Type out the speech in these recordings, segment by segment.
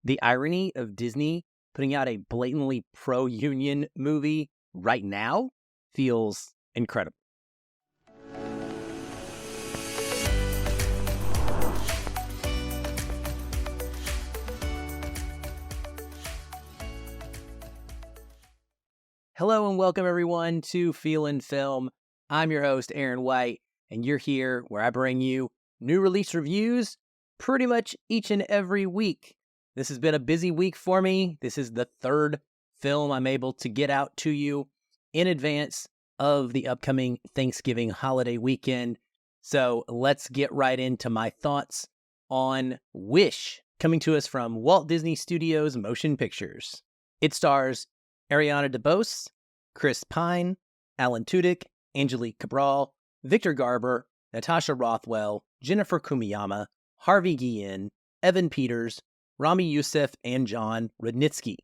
The irony of Disney putting out a blatantly pro-union movie right now feels incredible. Hello and welcome everyone to Feel and Film. I'm your host, Aaron White, and you're here where I bring you new release reviews pretty much each and every week. This has been a busy week for me. This is the third film I'm able to get out to you in advance of the upcoming Thanksgiving holiday weekend. So let's get right into my thoughts on Wish, coming to us from Walt Disney Studios Motion Pictures. It stars Ariana DeBose, Chris Pine, Alan Tudyk, Angelique Cabral, Victor Garber, Natasha Rothwell, Jennifer Kumiyama, Harvey Guillen, Evan Peters, Rami Youssef, and John Rudnitsky.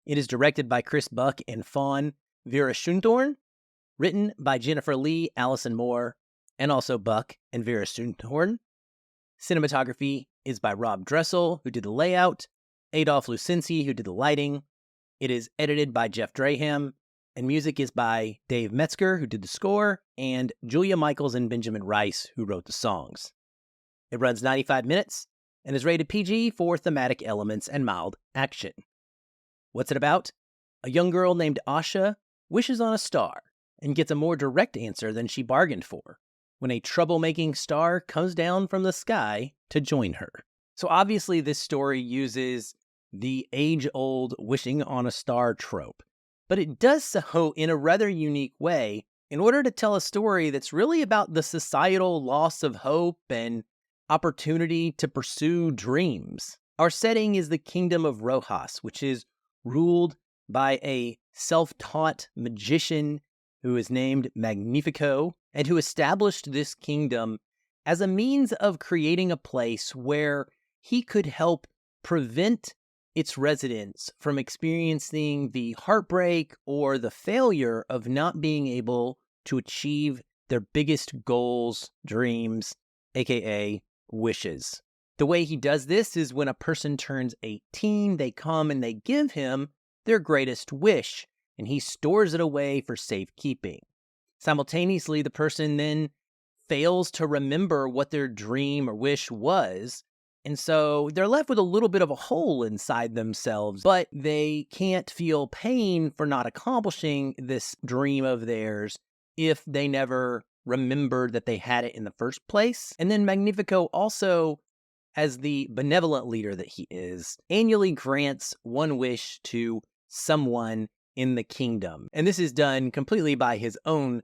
It is directed by Chris Buck and Fawn Veerasunthorn, written by Jennifer Lee, Allison Moore, and also Buck and Veerasunthorn. Cinematography is by Rob Dressel, who did the layout, Adolph Lucinci, who did the lighting. It is edited by Jeff Draham, and music is by Dave Metzger, who did the score, and Julia Michaels and Benjamin Rice, who wrote the songs. It runs 95 minutes and is rated PG for thematic elements and mild action. What's it about? A young girl named Asha wishes on a star and gets a more direct answer than she bargained for when a troublemaking star comes down from the sky to join her. So obviously this story uses the age-old wishing on a star trope, but it does so in a rather unique way in order to tell a story that's really about the societal loss of hope and opportunity to pursue dreams. Our setting is the kingdom of Rojas, which is ruled by a self-taught magician who is named Magnifico, and who established this kingdom as a means of creating a place where he could help prevent its residents from experiencing the heartbreak or the failure of not being able to achieve their biggest goals, dreams, aka wishes. The way he does this is when a person turns 18, they come and they give him their greatest wish, and he stores it away for safekeeping. Simultaneously, the person then fails to remember what their dream or wish was, and so they're left with a little bit of a hole inside themselves, but they can't feel pain for not accomplishing this dream of theirs if they never remembered that they had it in the first place. And then Magnifico also, as the benevolent leader that he is, annually grants one wish to someone in the kingdom. And this is done completely by his own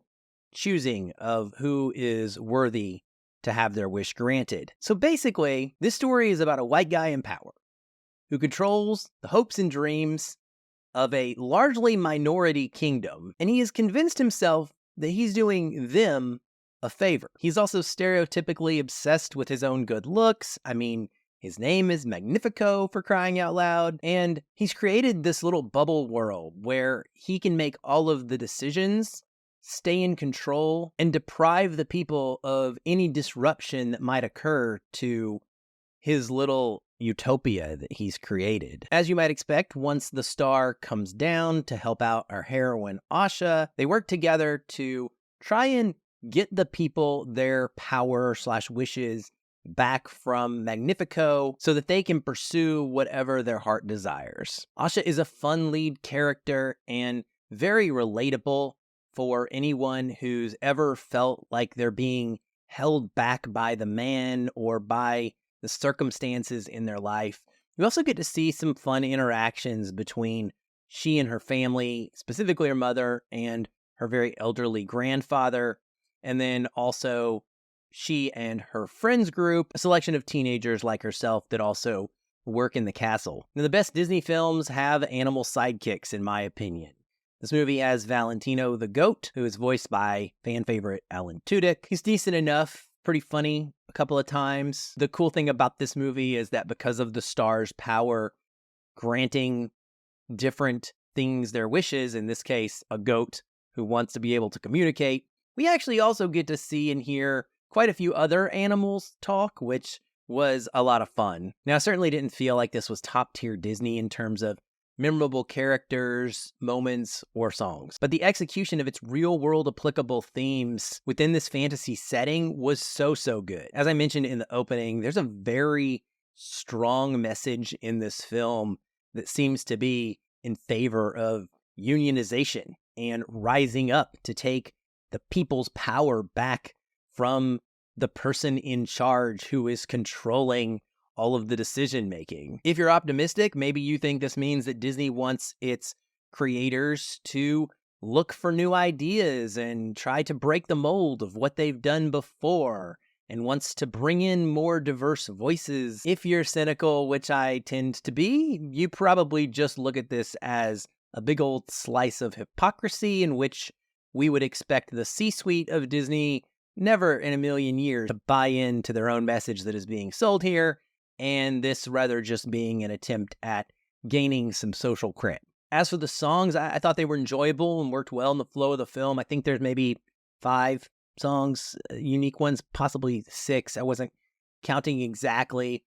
choosing of who is worthy to have their wish granted. So basically, this story is about a white guy in power who controls the hopes and dreams of a largely minority kingdom, and he has convinced himself that he's doing them a favor. He's also stereotypically obsessed with his own good looks. I mean, his name is Magnifico, for crying out loud, and he's created this little bubble world where he can make all of the decisions, stay in control, and deprive the people of any disruption that might occur to his little utopia that he's created. As you might expect, once the star comes down to help out our heroine Asha, they work together to try and get the people their power/wishes back from Magnifico so that they can pursue whatever their heart desires. Asha is a fun lead character and very relatable for anyone who's ever felt like they're being held back by the man or by the circumstances in their life. We also get to see some fun interactions between she and her family, specifically her mother and her very elderly grandfather, and then also she and her friends group, a selection of teenagers like herself that also work in the castle. Now, the best Disney films have animal sidekicks, in my opinion. This movie has Valentino the goat, who is voiced by fan favorite Alan Tudyk. He's decent enough, pretty funny a couple of times. The cool thing about this movie is that because of the star's power granting different things their wishes, in this case, a goat who wants to be able to communicate, we actually also get to see and hear quite a few other animals talk, which was a lot of fun. Now, I certainly didn't feel like this was top-tier Disney in terms of memorable characters, moments, or songs. But the execution of its real-world applicable themes within this fantasy setting was so good. As I mentioned in the opening, there's a very strong message in this film that seems to be in favor of unionization and rising up to take the people's power back from the person in charge who is controlling all of the decision making. If you're optimistic, maybe you think this means that Disney wants its creators to look for new ideas and try to break the mold of what they've done before and wants to bring in more diverse voices. If you're cynical, which I tend to be, you probably just look at this as a big old slice of hypocrisy in which we would expect the C-suite of Disney never in a million years to buy into their own message that is being sold here, and this rather just being an attempt at gaining some social cred. As for the songs, I thought they were enjoyable and worked well in the flow of the film. I think there's maybe 5 songs, unique ones, possibly 6. I wasn't counting exactly.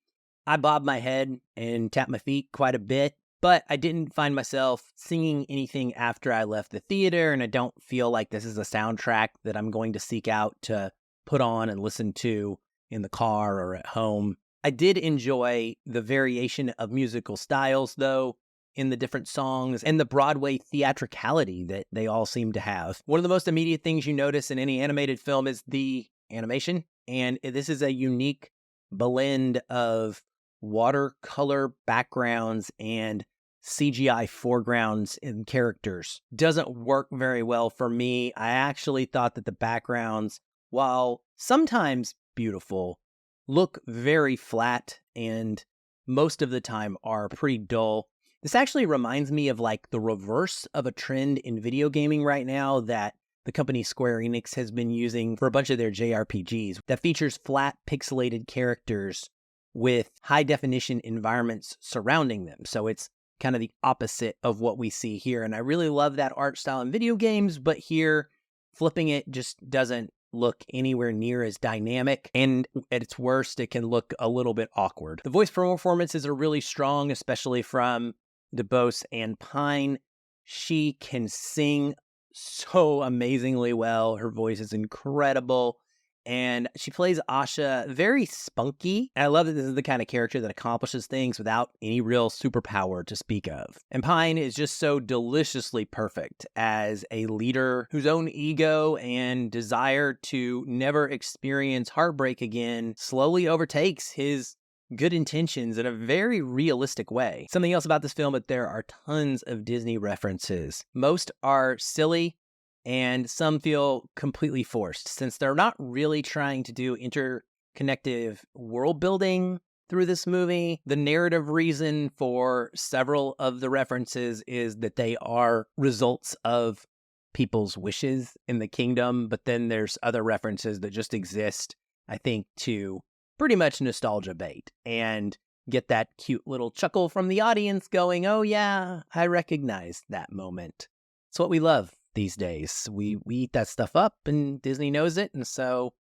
I bobbed my head and tapped my feet quite a bit, but I didn't find myself singing anything after I left the theater, and I don't feel like this is a soundtrack that I'm going to seek out to put on and listen to in the car or at home. I did enjoy the variation of musical styles, though, in the different songs and the Broadway theatricality that they all seem to have. One of the most immediate things you notice in any animated film is the animation, and this is a unique blend of watercolor backgrounds and CGI foregrounds and characters. Doesn't work very well for me. I actually thought that the backgrounds, while sometimes beautiful, look very flat and most of the time are pretty dull. This actually reminds me of like the reverse of a trend in video gaming right now that the company Square Enix has been using for a bunch of their JRPGs that features flat pixelated characters with high definition environments surrounding them. So it's kind of the opposite of what we see here. And I really love that art style in video games, but here flipping it just doesn't look anywhere near as dynamic, and at its worst, it can look a little bit awkward. The voice performances are really strong, especially from DeBose and Pine. She can sing so amazingly well. Her voice is incredible, and she plays Asha very spunky. And I love that this is the kind of character that accomplishes things without any real superpower to speak of. And Pine is just so deliciously perfect as a leader whose own ego and desire to never experience heartbreak again slowly overtakes his good intentions in a very realistic way. Something else about this film, but there are tons of Disney references. Most are silly, and some feel completely forced, since they're not really trying to do interconnective world building through this movie. The narrative reason for several of the references is that they are results of people's wishes in the kingdom, but then there's other references that just exist, I think, to pretty much nostalgia bait and get that cute little chuckle from the audience going, oh yeah, I recognize that moment. It's what we love these days. We eat that stuff up, and Disney knows it, and so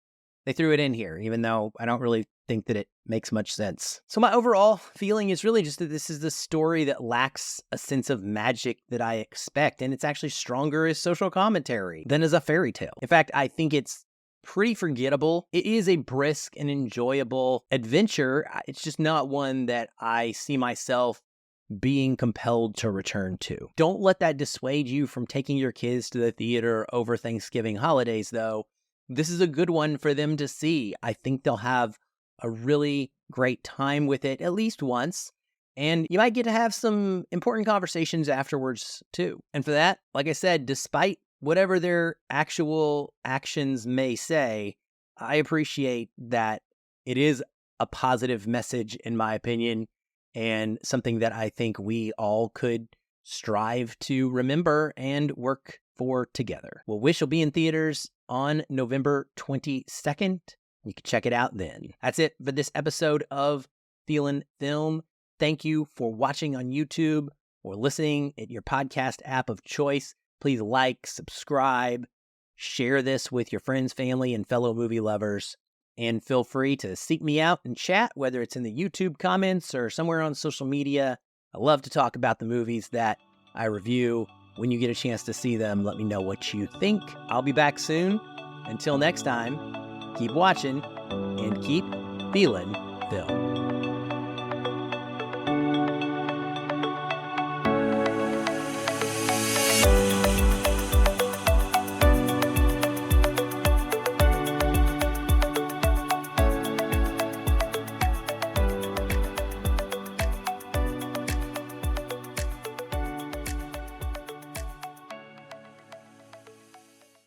they threw it in here, even though I don't really think that it makes much sense. So my overall feeling is really just that this is the story that lacks a sense of magic that I expect, and it's actually stronger as social commentary than as a fairy tale. In fact, I think it's pretty forgettable. It is a brisk and enjoyable adventure. It's just not one that I see myself being compelled to return to. Don't let that dissuade you from taking your kids to the theater over Thanksgiving holidays, though. This is a good one for them to see. I think they'll have a really great time with it at least once, and you might get to have some important conversations afterwards, too. And for that, like I said, despite whatever their actual actions may say, I appreciate that it is a positive message, in my opinion, and something that I think we all could strive to remember and work for together. Well, Wish will be in theaters on November 22nd. You can check it out then. That's it for this episode of Feelin' Film. Thank you for watching on YouTube or listening at your podcast app of choice. Please like, subscribe, share this with your friends, family, and fellow movie lovers. And feel free to seek me out and chat, whether it's in the YouTube comments or somewhere on social media. I love to talk about the movies that I review. When you get a chance to see them, let me know what you think. I'll be back soon. Until next time, keep watching and keep feeling film.